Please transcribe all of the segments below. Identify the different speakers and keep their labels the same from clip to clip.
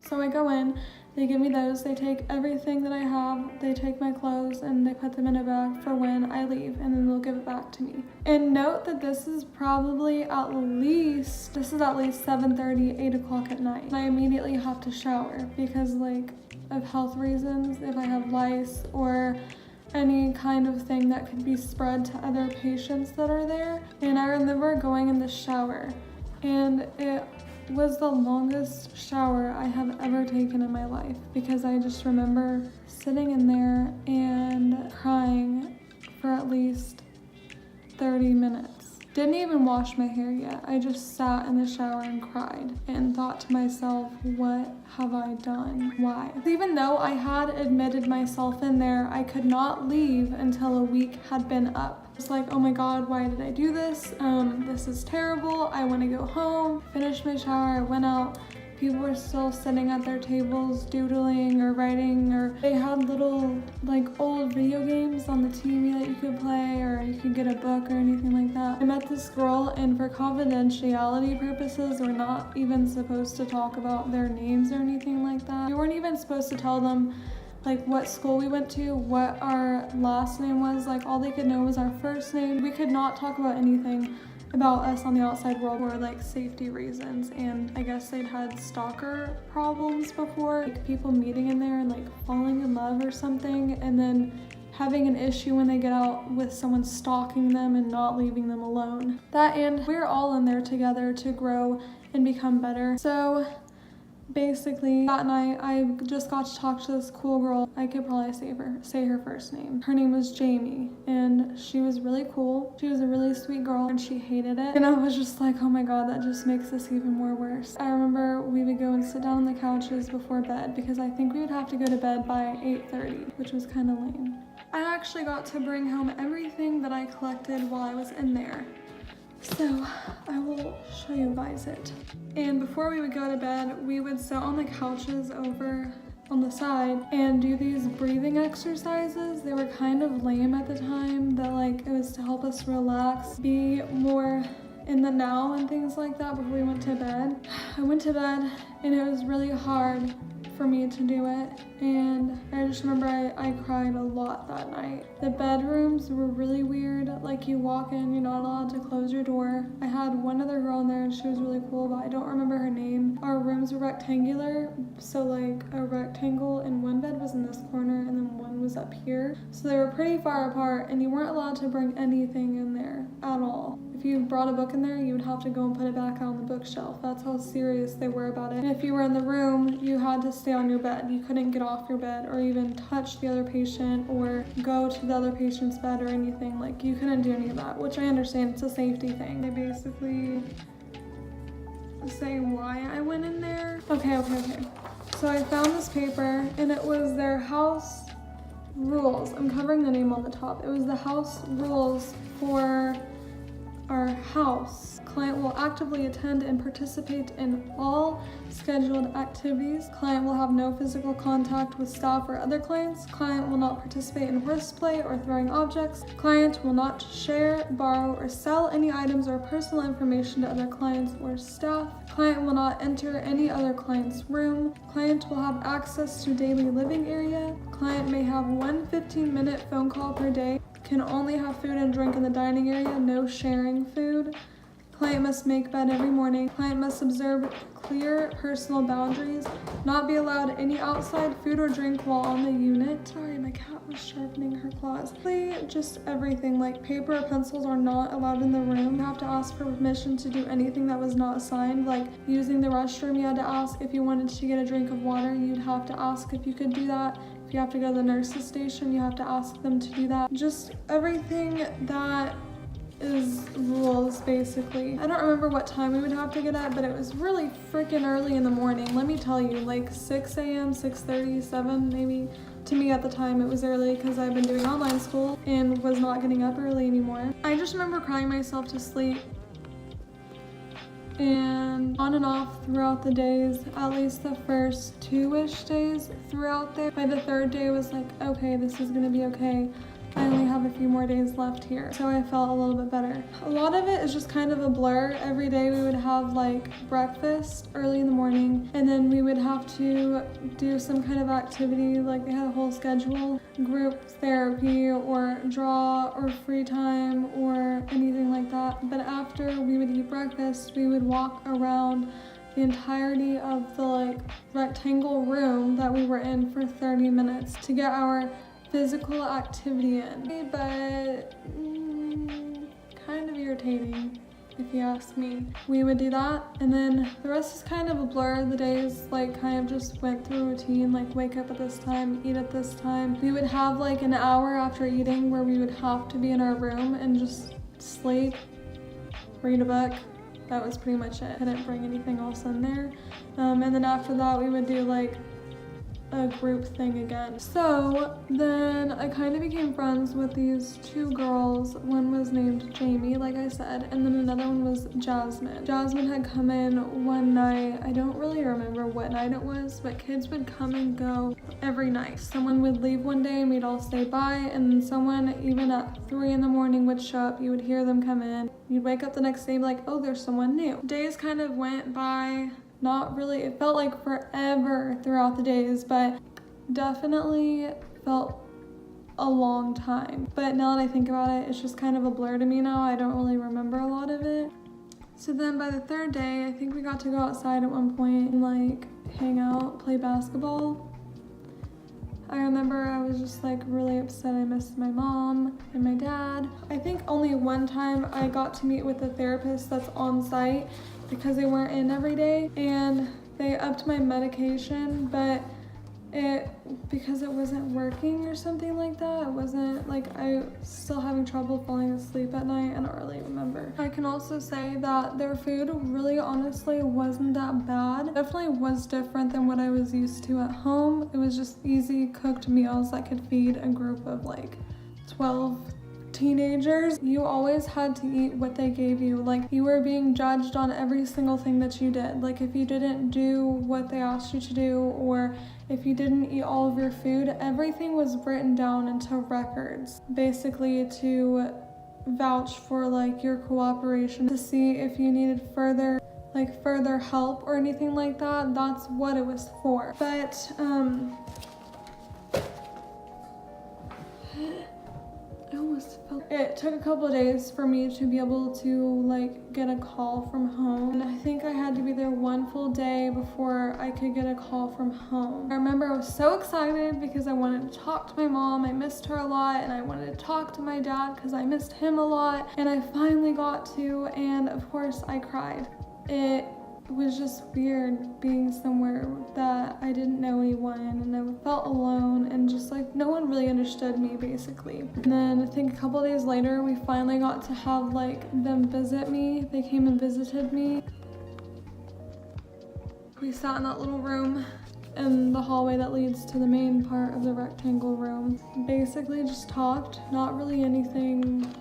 Speaker 1: So I go in, they give me those, they take everything that I have, they take my clothes and they put them in a bag for when I leave, and then they'll give it back to me. And note that this is probably at least 7:30, 8 o'clock at night. I immediately have to shower because like of health reasons, if I have lice or any kind of thing that could be spread to other patients that are there. And I remember going in the shower, and it was the longest shower I have ever taken in my life, because I just remember sitting in there and crying for at least 30 minutes. Didn't even wash my hair yet. I just sat in the shower and cried and thought to myself, what have I done? Why? Even though I had admitted myself in there, I could not leave until a week had been up. It's like, oh my God, why did I do this? This is terrible. I want to go home. Finished my shower, I went out. People were still sitting at their tables doodling or writing, or they had little like old video games on the TV that you could play, or you could get a book or anything like that. I met this girl, and for confidentiality purposes, we're not even supposed to talk about their names or anything like that. We weren't even supposed to tell them like what school we went to, what our last name was. Like all they could know was our first name. We could not talk about anything about us on the outside world for like safety reasons. And I guess they'd had stalker problems before, like people meeting in there and like falling in love or something, and then having an issue when they get out with someone stalking them and not leaving them alone. That, and we're all in there together to grow and become better. So basically, that night, I just got to talk to this cool girl. I could probably say her first name. Her name was Jamie, and she was really cool. She was a really sweet girl, and she hated it. And I was just like, oh my God, that just makes this even more worse. I remember we would go and sit down on the couches before bed, because I think we would have to go to bed by 8:30, which was kind of lame. I actually got to bring home everything that I collected while I was in there. So I will show you guys it. And before we would go to bed, we would sit on the couches over on the side and do these breathing exercises. They were kind of lame at the time, that like it was to help us relax, be more in the now and things like that before we went to bed. I went to bed and it was really hard for me to do it, and I just remember I cried a lot that night. The bedrooms were really weird. Like you walk in, you're not allowed to close your door. I had one other girl in there and she was really cool, but I don't remember her name. Our rooms were rectangular, so like a rectangle, and one bed was in this corner and then one was up here. So they were pretty far apart, and you weren't allowed to bring anything in there at all. If you brought a book in there, you would have to go and put it back on the bookshelf. That's how serious they were about it. And if you were in the room, you had to stay on your bed. You couldn't get off your bed or even touch the other patient or go to the other patient's bed or anything. Like you couldn't do any of that, which I understand, it's a safety thing. They basically say why I went in there. Okay. So I found this paper, and it was their house rules. I'm covering the name on the top. It was the house rules for our house. Client will actively attend and participate in all scheduled activities. Client will have no physical contact with staff or other clients. Client will not participate in horseplay or throwing objects. Client will not share, borrow, or sell any items or personal information to other clients or staff. Client will not enter any other client's room. Client will have access to daily living area. Client may have one 15-minute phone call per day. Can only have food and drink in the dining area, no sharing food. Client must make bed every morning. Client must observe clear personal boundaries. Not be allowed any outside food or drink while on the unit. Sorry, my cat was sharpening her claws. Just everything, like paper or pencils are not allowed in the room. You have to ask for permission to do anything that was not assigned. Like using the restroom, you had to ask. If you wanted to get a drink of water, you'd have to ask if you could do that. If you have to go to the nurse's station, you have to ask them to do that. Just everything that is rules, basically. I don't remember what time we would have to get up, but it was really freaking early in the morning. Let me tell you, like 6 a.m., 6:30, 7 maybe. To me at the time, it was early because I've been doing online school and was not getting up early anymore. I just remember crying myself to sleep, and on and off throughout the days, at least the first 2-ish days throughout there. By the third day, it was like, okay, this is gonna be okay. I only have a few more days left here. So I felt a little bit better. A lot of it is just kind of a blur. Every day we would have like breakfast early in the morning, and then we would have to do some kind of activity. Like they had a whole schedule, group therapy or draw or free time or anything like that. But after we would eat breakfast, we would walk around the entirety of the like rectangle room that we were in for 30 minutes to get our physical activity in. But kind of irritating, if you ask me. We would do that, and then the rest is kind of a blur. The days like kind of just went through a routine, like wake up at this time, eat at this time. We would have like an hour after eating where we would have to be in our room and just sleep, read a book. That was pretty much it. Couldn't bring anything else in there. And then after that, we would do like a group thing again. So then I kind of became friends with these two girls. One was named Jamie, like I said, and then another one was Jasmine. Jasmine had come in one night. I don't really remember what night it was, but kids would come and go every night. Someone would leave one day and we'd all stay by, and then someone even at 3 in the morning would show up. You would hear them come in. You'd wake up the next day and be like, oh, there's someone new. Days kind of went by. Not really, it felt like forever throughout the days, but definitely felt a long time. But now that I think about it, it's just kind of a blur to me now. I don't really remember a lot of it. So then by the third day, I think we got to go outside at one point and like hang out, play basketball. I remember I was just like really upset. I missed my mom and my dad. I think only one time I got to meet with a therapist that's on site because they weren't in every day, and they upped my medication, but because it wasn't working or something like that. It wasn't like, I still having trouble falling asleep at night. I don't really remember. I can also say that their food really honestly wasn't that bad. It definitely was different than what I was used to at home. It was just easy cooked meals that could feed a group of like 12 teenagers. You always had to eat what they gave you. Like you were being judged on every single thing that you did. Like if you didn't do what they asked you to do, or if you didn't eat all of your food, everything was written down into records, basically to vouch for like your cooperation, to see if you needed further help or anything like that. That's what it was for. But it took a couple of days for me to be able to like get a call from home, and I think I had to be there one full day before I could get a call from home. I remember I was so excited because I wanted to talk to my mom. I missed her a lot, and I wanted to talk to my dad because I missed him a lot, and I finally got to, and of course I cried. It was just weird being somewhere that I didn't know anyone, and I felt alone, and just like no one really understood me basically. And then I think a couple days later we finally got to have like them visit me. They came and visited me. We sat in that little room in the hallway that leads to the main part of the rectangle room. Basically just talked, not really anything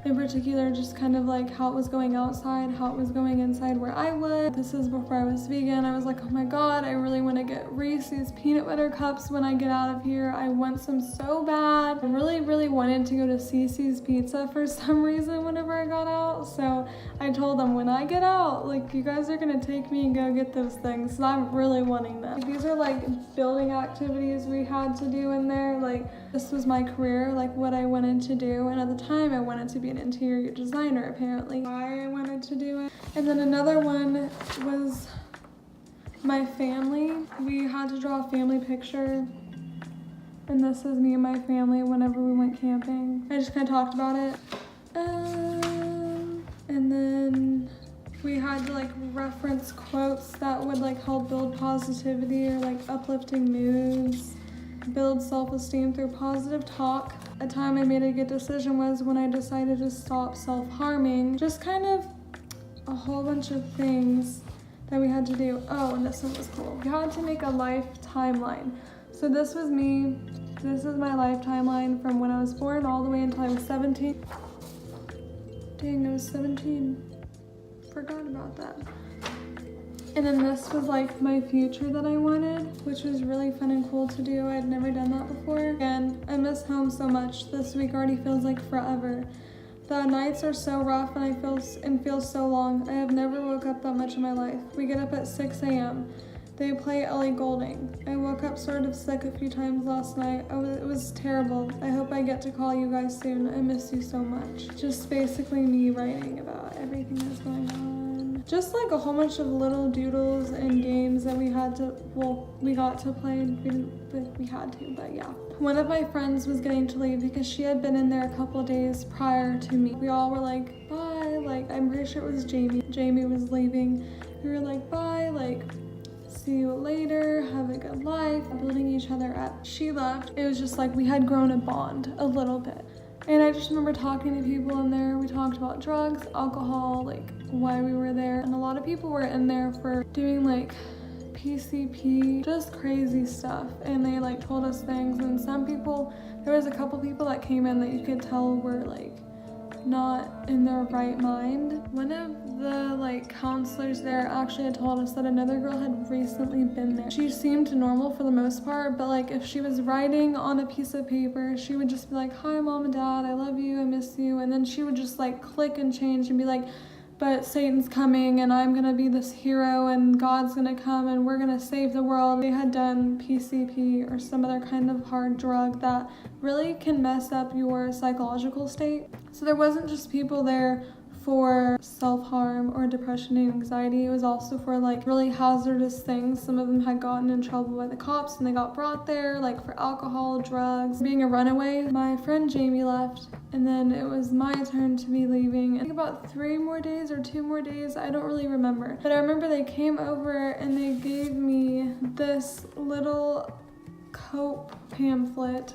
Speaker 1: in particular, just kind of like how it was going outside, how it was going inside where I was. This is before I was vegan. I was like, oh my God, I really want to get Reese's peanut butter cups when I get out of here. I want some so bad. I really wanted to go to Cece's Pizza for some reason whenever I got out. So I told them, when I get out, like you guys are gonna take me and go get those things. So I'm really wanting them. These are like building activities we had to do in there. Like this was my career, like what I wanted to do. And at the time I wanted to be an interior designer, apparently. Why I wanted to do it. And then another one was my family. We had to draw a family picture, and this is me and my family whenever we went camping. I just kind of talked about it. And then we had to like reference quotes that would like help build positivity or like uplifting moods, build self-esteem through positive talk. A time I made a good decision was when I decided to stop self-harming. Just kind of a whole bunch of things that we had to do. Oh, and this one was cool. We had to make a life timeline. So this was me. This is my life timeline from when I was born all the way until I was 17. Dang, I was 17. Forgot about that. And then this was like my future that I wanted, which was really fun and cool to do. I'd never done that before. Again, I miss home so much. This week already feels like forever. The nights are so rough and feel so long. I have never woke up that much in my life. We get up at 6 a.m. They play Ellie Goulding. I woke up sort of sick a few times last night. It was terrible. I hope I get to call you guys soon. I miss you so much. Just basically me writing about everything that's going on. Just like a whole bunch of little doodles and games that we got to play. We had to, but yeah. One of my friends was getting to leave because she had been in there a couple days prior to me. We all were like, bye. Like, I'm pretty sure it was Jamie. Jamie was leaving. We were like, bye. Like, see you later, have a good life, building each other up. She left. It was just like we had grown a bond a little bit. And I just remember talking to people in there. We talked about drugs, alcohol, like why we were there. And a lot of people were in there for doing like PCP, just crazy stuff. And they like told us things. And some people, there was a couple people that came in that you could tell were like not in their right mind. One of the like counselors there actually had told us that another girl had recently been there. She seemed normal for the most part, but like if she was writing on a piece of paper, she would just be like, hi mom and dad, I love you, I miss you. And then she would just like click and change and be like, but Satan's coming and I'm gonna be this hero and God's gonna come and we're gonna save the world. They had done PCP or some other kind of hard drug that really can mess up your psychological state. So there wasn't just people there for self-harm or depression and anxiety. It was also for like really hazardous things. Some of them had gotten in trouble by the cops and they got brought there like for alcohol, drugs, being a runaway. My friend Jamie left and then it was my turn to be leaving. I think about 3 more days or 2 more days, I don't really remember. But I remember they came over and they gave me this little cope pamphlet.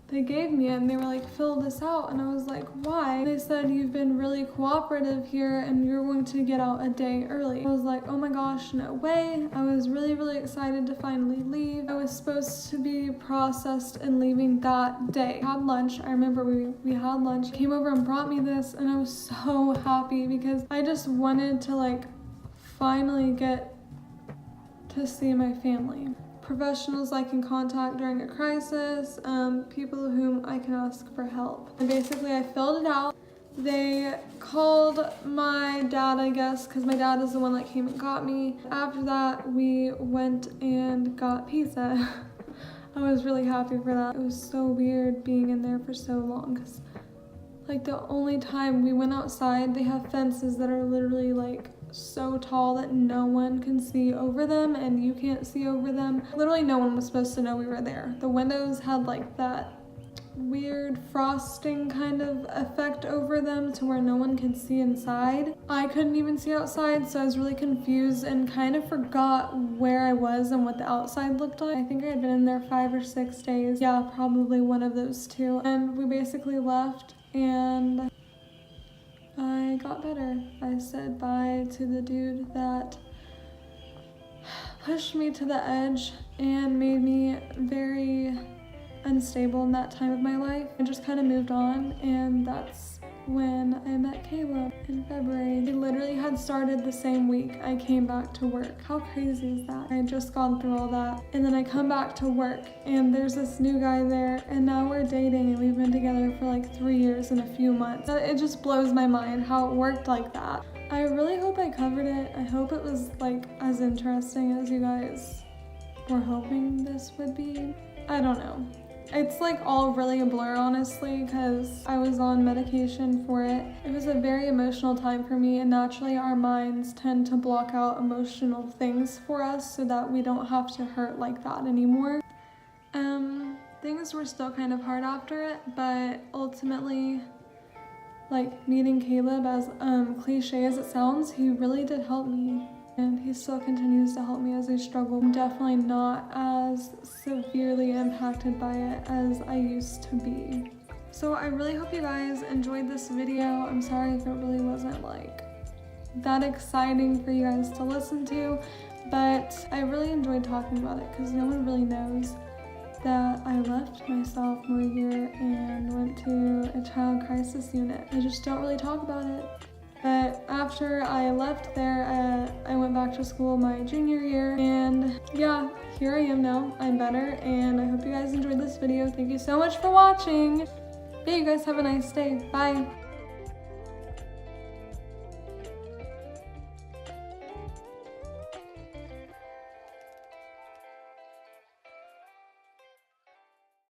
Speaker 1: They gave me it and they were like, fill this out. And I was like, why? They said, you've been really cooperative here and you're going to get out a day early. I was like, oh my gosh, no way. I was really, really excited to finally leave. I was supposed to be processed and leaving that day. I had lunch. I remember we had lunch. Came over and brought me this and I was so happy because I just wanted to like finally get to see my family. Professionals I can contact during a crisis, people whom I can ask for help. And basically I filled it out. They called my dad, I guess, because my dad is the one that came and got me. After that, we went and got pizza. I was really happy for that. It was so weird being in there for so long because like the only time we went outside, they have fences that are literally like so tall that no one can see over them and you can't see over them. Literally no one was supposed to know we were there. The windows had like that weird frosting kind of effect over them to where no one could see inside. I couldn't even see outside, so I was really confused and kind of forgot where I was and what the outside looked like. I think I had been in there 5 or 6 days. Yeah, probably one of those two. And we basically left and I got better. I said bye to the dude that pushed me to the edge and made me very unstable in that time of my life. I just kind of moved on, and that's when I met Caleb in February. We literally had started the same week I came back to work. How crazy is that? I had just gone through all that, and then I come back to work and there's this new guy there, and now we're dating and we've been together for like 3 years and a few months. It just blows my mind how it worked like that. I really hope I covered it. I hope it was like as interesting as you guys were hoping this would be. I don't know. It's like all really a blur, honestly, because I was on medication for it. It was a very emotional time for me, and naturally our minds tend to block out emotional things for us so that we don't have to hurt like that anymore. Things were still kind of hard after it, but ultimately, like meeting Caleb, as cliche as it sounds, he really did help me. And he still continues to help me as I struggle. I'm definitely not as severely impacted by it as I used to be. So I really hope you guys enjoyed this video. I'm sorry if it really wasn't like that exciting for you guys to listen to, but I really enjoyed talking about it because no one really knows that I left my sophomore year and went to a child crisis unit. I just don't really talk about it. But after I left there, I went back to school my junior year, and yeah, here I am now. I'm better, and I hope you guys enjoyed this video. Thank you so much for watching. Yeah, you guys have a nice day. Bye.